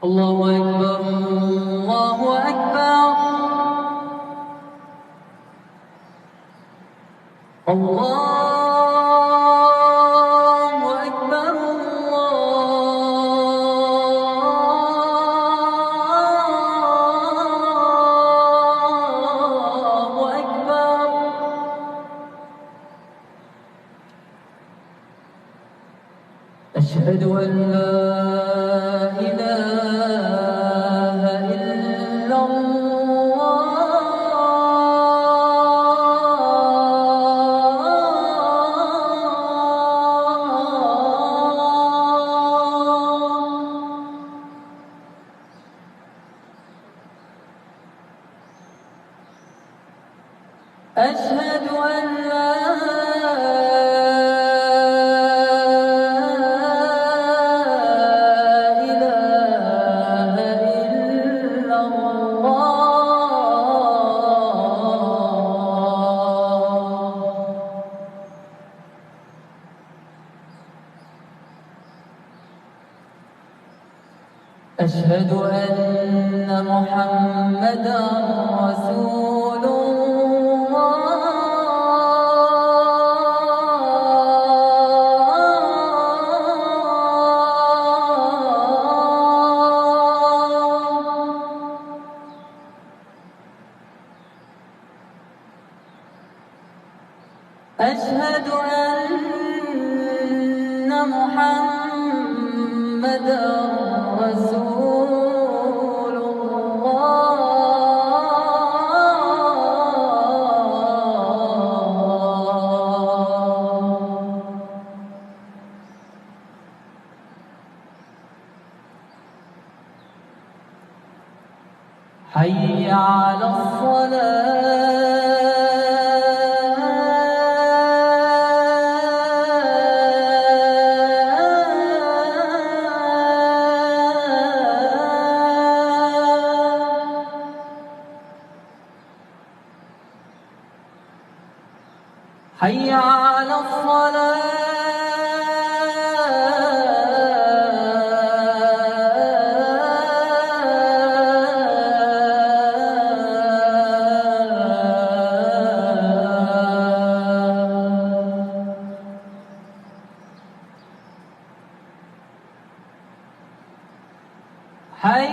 الله أكبر الله أكبر الله أكبر الله أكبر. أشهد أن لا إله إلا الله. أشهد أن لا أشهد أن محمدًا رسول الله. أشهد أن محمدًا رسول الله. حي على الصلاة. حي على الصلاة. حي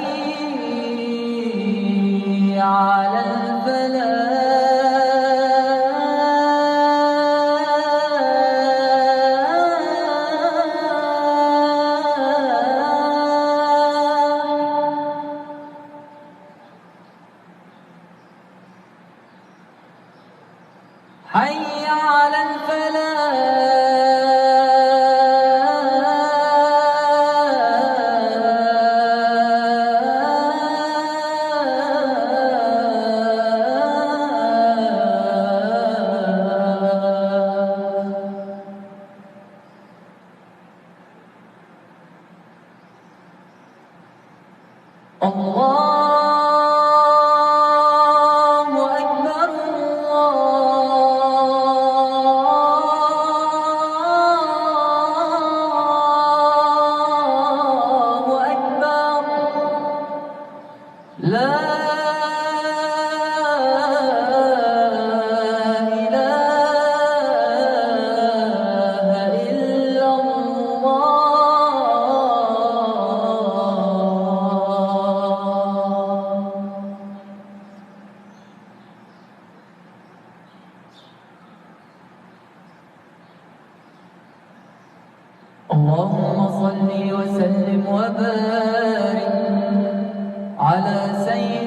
على الفلاح. حي على الفلاح. الله أكبر الله أكبر. لا إله إلا الله. اللهم صل وسلم وبارك على سيدنا